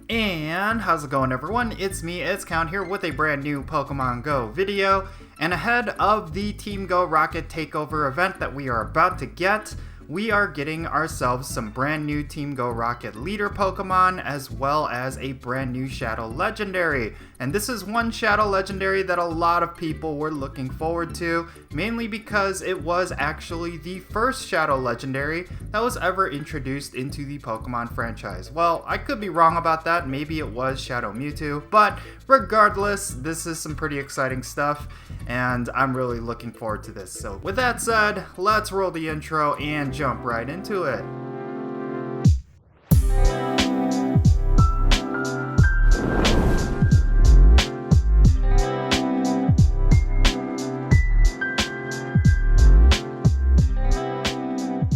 And how's it going, everyone? It's me, It's Count here with a brand new Pokemon Go video. And ahead of the Team Go Rocket Takeover event that we are about to get, we are getting ourselves some brand new Team Go Rocket Leader Pokemon, as well as a brand new Shadow Legendary. And this is one Shadow Legendary that a lot of people were looking forward to, mainly because it was actually the first Shadow Legendary that was ever introduced into the Pokemon franchise. Well, I could be wrong about that, maybe it was Shadow Mewtwo, but regardless, this is some pretty exciting stuff, and I'm really looking forward to this. So with that said, let's roll the intro and jump right into it.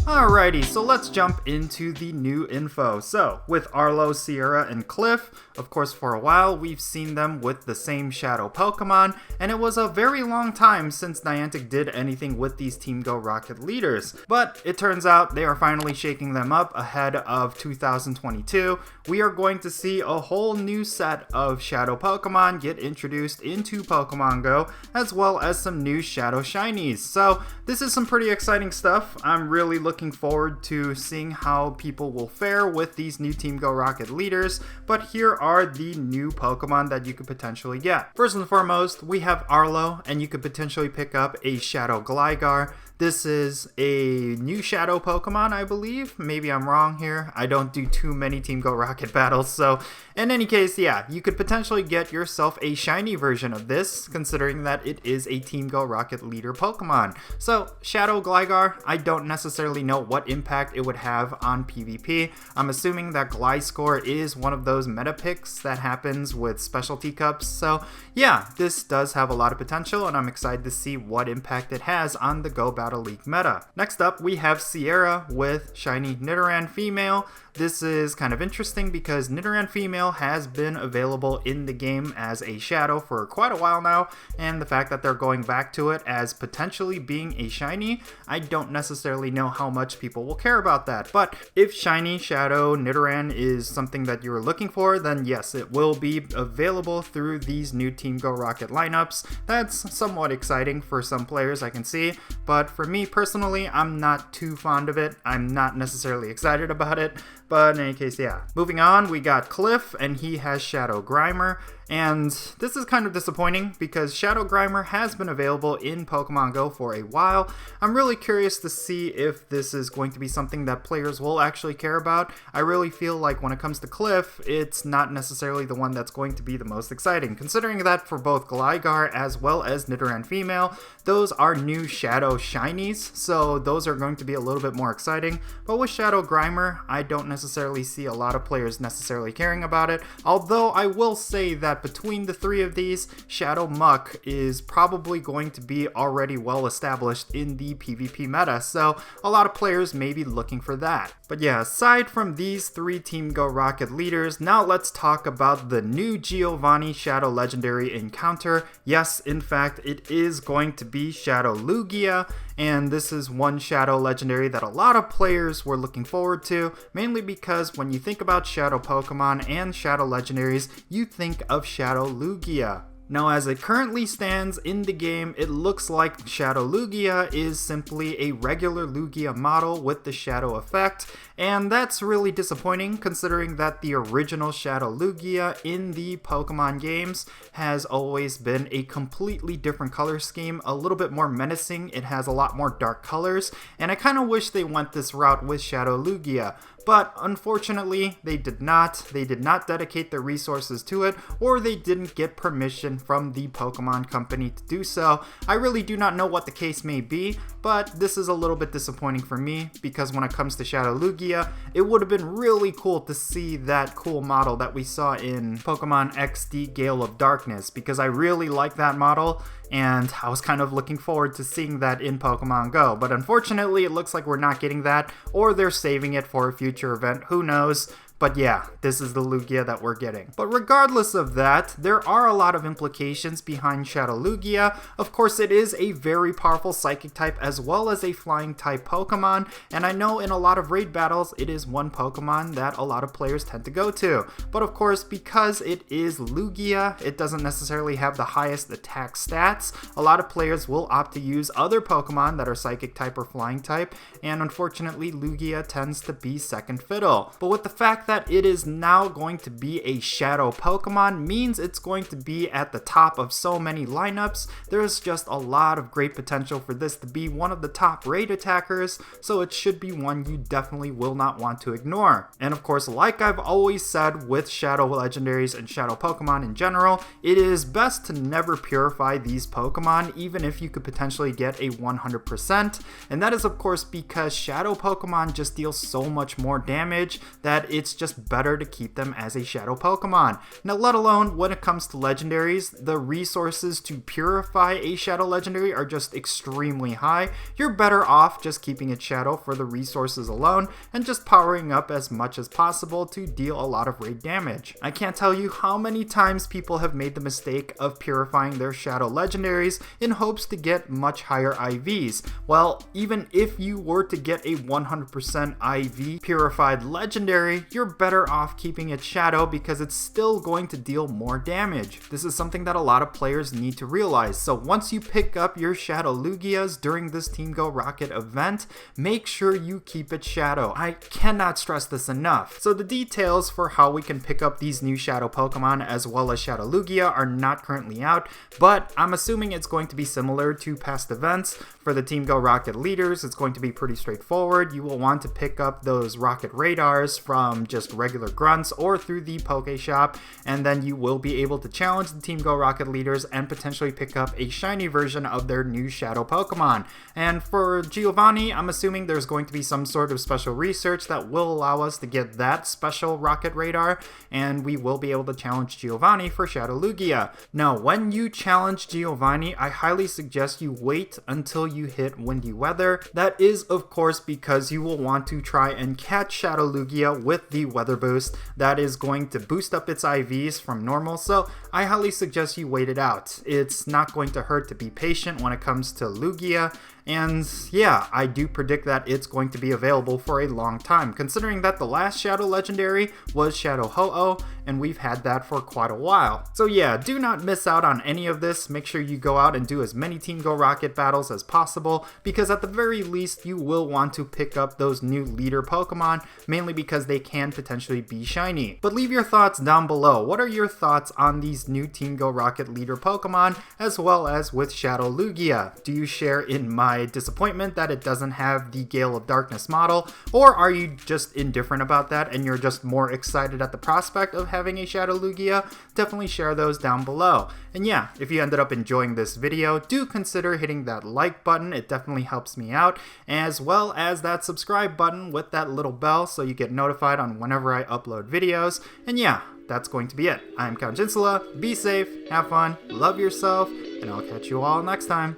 Alrighty, so let's jump into the new info. So, with Arlo, Sierra, and Cliff, of course for a while we've seen them with the same Shadow Pokemon, and it was a very long time since Niantic did anything with these Team Go Rocket leaders. But it turns out they are finally shaking them up ahead of 2022. We are going to see a whole new set of Shadow Pokemon get introduced into Pokemon Go, as well as some new Shadow Shinies. So, this is some pretty exciting stuff. I'm really looking forward to seeing how people will fare with these new Team Go Rocket leaders, but here are the new Pokemon that you could potentially get. First and foremost, we have Arlo, and you could potentially pick up a Shadow Gligar. This is a new Shadow Pokemon, I believe. Maybe I'm wrong here. I don't do too many Team Go Rocket battles, so in any case, yeah, you could potentially get yourself a shiny version of this, considering that it is a Team Go Rocket leader Pokemon. So, Shadow Gligar, I don't necessarily know what impact it would have on PvP. I'm assuming that Gliscor is one of those meta picks that happens with specialty cups, so yeah, this does have a lot of potential, and I'm excited to see what impact it has on the Go Battle League meta. Next up, we have Sierra with Shiny Nidoran Female. This is kind of interesting because Nidoran Female has been available in the game as a Shadow for quite a while now, and the fact that they're going back to it as potentially being a Shiny, I don't necessarily know how much people will care about that. But if Shiny Shadow Nidoran is something that you're looking for, then yes, it will be available through these new Team Go Rocket lineups. That's somewhat exciting for some players, I can see, but for me personally, I'm not too fond of it. I'm not necessarily excited about it. But in any case, yeah. Moving on, we got Cliff, and he has Shadow Grimer. And this is kind of disappointing because Shadow Grimer has been available in Pokemon Go for a while. I'm really curious to see if this is going to be something that players will actually care about. I really feel like when it comes to Cliff, it's not necessarily the one that's going to be the most exciting, considering that for both Gligar as well as Nidoran Female, those are new Shadow Shinies, so those are going to be a little bit more exciting. But with Shadow Grimer, I don't necessarily see a lot of players necessarily caring about it, although I will say that between the three of these, Shadow Muck is probably going to be already well established in the PvP meta, so a lot of players may be looking for that. But yeah, aside from these three Team Go Rocket leaders, now let's talk about the new Giovanni Shadow Legendary encounter. Yes, in fact, it is going to be Shadow Lugia, and this is one Shadow Legendary that a lot of players were looking forward to, mainly because when you think about Shadow Pokemon and Shadow Legendaries, you think of Shadow Lugia. Now, as it currently stands in the game, it looks like Shadow Lugia is simply a regular Lugia model with the Shadow effect, and that's really disappointing considering that the original Shadow Lugia in the Pokemon games has always been a completely different color scheme, a little bit more menacing. It has a lot more dark colors, and I kind of wish they went this route with Shadow Lugia. But unfortunately, they did not. They did not dedicate their resources to it, or they didn't get permission from the Pokémon Company to do so. I really do not know what the case may be, but this is a little bit disappointing for me because when it comes to Shadow Lugia, it would have been really cool to see that cool model that we saw in Pokemon XD Gale of Darkness, because I really like that model, and I was kind of looking forward to seeing that in Pokemon Go. But unfortunately, it looks like we're not getting that, or they're saving it for a future event, who knows. But yeah, this is the Lugia that we're getting. But regardless of that, there are a lot of implications behind Shadow Lugia. Of course, it is a very powerful Psychic type as well as a Flying type Pokemon, and I know in a lot of raid battles, it is one Pokemon that a lot of players tend to go to. But of course, because it is Lugia, it doesn't necessarily have the highest attack stats. A lot of players will opt to use other Pokemon that are Psychic type or Flying type, and unfortunately, Lugia tends to be second fiddle. But with the fact that it is now going to be a Shadow Pokemon means it's going to be at the top of so many lineups. There's just a lot of great potential for this to be one of the top raid attackers, so it should be one you definitely will not want to ignore. And of course, like I've always said with Shadow Legendaries and Shadow Pokemon in general, it is best to never purify these Pokemon, even if you could potentially get a 100%, and that is of course because Shadow Pokemon just deal so much more damage that it's just better to keep them as a Shadow Pokemon. Now, let alone when it comes to legendaries, the resources to purify a Shadow Legendary are just extremely high. You're better off just keeping it Shadow for the resources alone and just powering up as much as possible to deal a lot of raid damage. I can't tell you how many times people have made the mistake of purifying their Shadow Legendaries in hopes to get much higher IVs. Well, even if you were to get a 100% IV purified legendary, you're better off keeping it Shadow because it's still going to deal more damage. This is something that a lot of players need to realize. So once you pick up your Shadow Lugias during this Team Go Rocket event, make sure you keep it Shadow. I cannot stress this enough. So the details for how we can pick up these new Shadow Pokemon as well as Shadow Lugia are not currently out, but I'm assuming it's going to be similar to past events. For the Team Go Rocket leaders, it's going to be pretty straightforward. You will want to pick up those Rocket Radars from just regular grunts or through the Poke Shop, and then you will be able to challenge the Team Go Rocket leaders and potentially pick up a shiny version of their new Shadow Pokemon. And for Giovanni, I'm assuming there's going to be some sort of special research that will allow us to get that special Rocket Radar, and we will be able to challenge Giovanni for Shadow Lugia. Now, when you challenge Giovanni, I highly suggest you wait until you hit windy weather. That is, of course, because you will want to try and catch Shadow Lugia with the weather boost. That is going to boost up its IVs from normal, so I highly suggest you wait it out. It's not going to hurt to be patient when it comes to Lugia. And yeah, I do predict that it's going to be available for a long time, considering that the last Shadow Legendary was Shadow Ho-Oh, and we've had that for quite a while. So yeah, do not miss out on any of this. Make sure you go out and do as many Team Go Rocket battles as possible, because at the very least, you will want to pick up those new leader Pokemon, mainly because they can potentially be shiny. But leave your thoughts down below. What are your thoughts on these new Team Go Rocket leader Pokemon, as well as with Shadow Lugia? Do you share in my disappointment that it doesn't have the Gale of Darkness model, or are you just indifferent about that and you're just more excited at the prospect of having a Shadow Lugia? Definitely share those down below. And yeah, if you ended up enjoying this video, do consider hitting that like button. It definitely helps me out, as well as that subscribe button with that little bell so you get notified on whenever I upload videos. And yeah, that's going to be it. I'm Count Jinsula. Be safe, have fun, love yourself, and I'll catch you all next time.